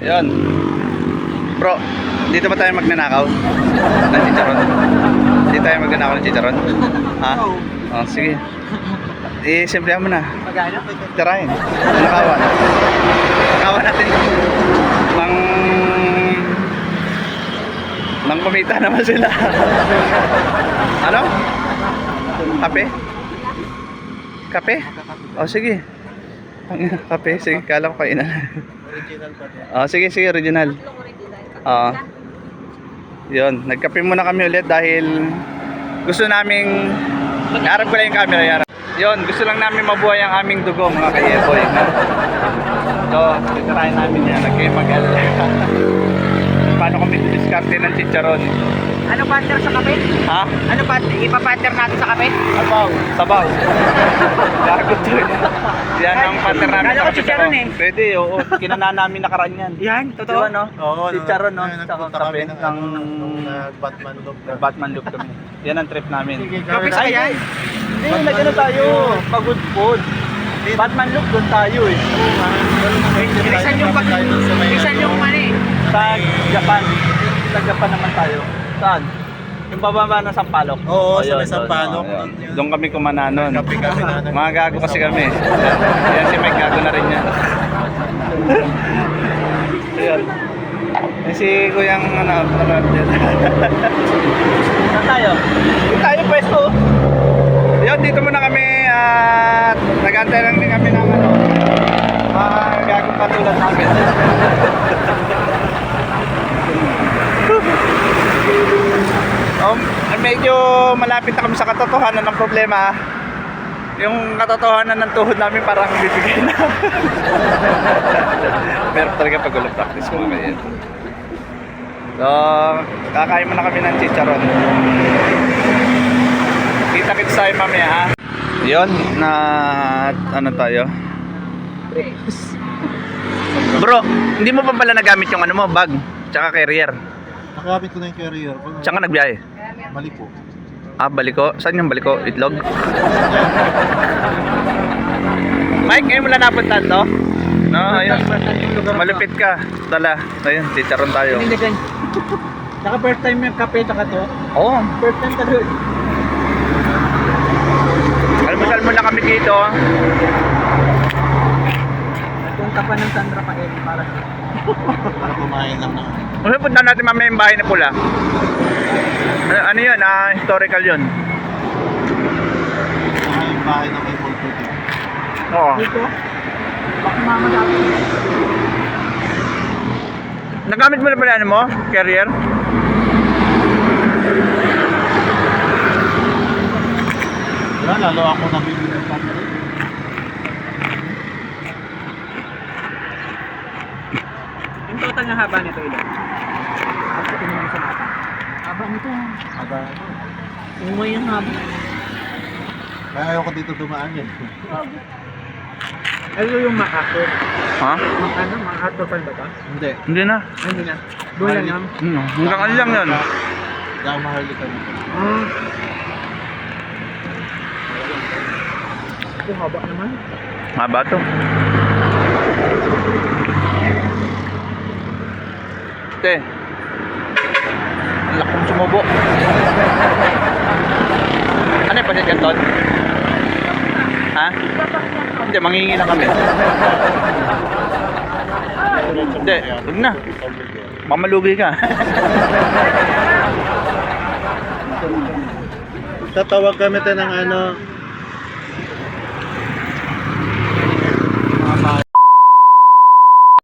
Yun. Bro, dito ba tayo magnanakaw ng chicharon? Dito tayo magnanakaw ng chicharon? Ha? Oh, sige. Simple mo na. Magano? Tirahin. Nakawan. Nakawan natin. Nang kumita naman sila. Ano? Kape? Kape? Oh, sige. Kape, sige. Kala ko kainan. Original pa din. Oh, sige, sige, original. Oo. Yun, nagkape muna kami ulit dahil gusto naming naarap ko lang yung camera, Yara. Yun, gusto lang namin mabuhay ang aming dugo, mga ka-Yeboy. So, titirahin namin yan. Nagkayo mag-alala. Paano kami diskarte ng chicharon? Ano partner sa kape? Ha? Ano partner? Ipa-partner natin sa kape? Sabaw. Sabaw. Lagot to. Yan ang partner namin Kala ko chicharon eh. Pwede, oo. Kinana namin nakaraan yan. Yan, totoo. Diba, no? Oo, Chicharon, no? Nagpunta Tsaka kami kape ng ng Batman look. Batman loop kami. Yan ang trip namin. Kape sa yan? Hindi, nagano tayo. Pagod food. Batman loop doon tayo eh. Bilisan yung bilisan yung money. Sa Japan. Sa Japan naman tayo. Saan? Yung bababa ng Sampaloc. Oo, sa Ayun, may Sampaloc. doon, doon kami kumananon. Kape kami na. Mga gago kasi kami. Yan si Mike, gago na rin yan. Ayan. Eh si Kuyang ano, saan tayo? Dito tayo pwesto. Yun, dito muna kami at nag-antay lang din kami ng ano, mga gagong katulad namin. Medyo malapit na kami sa katotohanan ng problema. Yung katotohanan ng tuhod namin parang bibigay na. Meron talaga pag ulang practice ko ngayon. So, kakain muna kami ng chicharon. Kita-kits tayo mamaya, ha? Yun, na ano tayo? Bro, hindi mo pa pala nagamit yung ano mo, bag, tsaka carrier. Nakamit ko na yung carrier ko. Tsaka nagbiyahe. Mali po. Ah, baliko? Saan yung baliko? Itlog? Mike, ngayon mo lang napuntan to? No, ayun. Malupit ka. Tala. Ayun, chicharon tayo. Hindi ganyan. Naka first time yung kape tsaka to. Oo. First time ka doon. Almusal muna kami dito. Nagpunta pa ng Sandra Pael para Para kumain lang na. Ano punta natin mamaya yung bahay na pula? Ano yun? Historical yun. Saka yung bahay na may full food. Oo. dito. Baka mama dati. Nagamit mo na pala ano mo? Carrier? Wala, lalo ako nabibili ng pamilya. Yung total na haba nito ilan? Ako tinanong sa mata. Haba nito. Haba. Umay yung haba. Kaya ayoko dito dumaan yan. Ano yung MacArthur? Ha? MacArthur pa ba ito? Hindi. Hindi na. Hindi na. Doon lang yan. Hanggang ano lang yun. Hindi ako maharli ka dito. Ito haba naman. Haba to. Te. Ang lakong sumubo. Ano yung pasit kanton? Ha? Hindi, mangingi lang kami. Hindi, huwag na. Mamalugi ka. Tatawag kami tayo ng ano,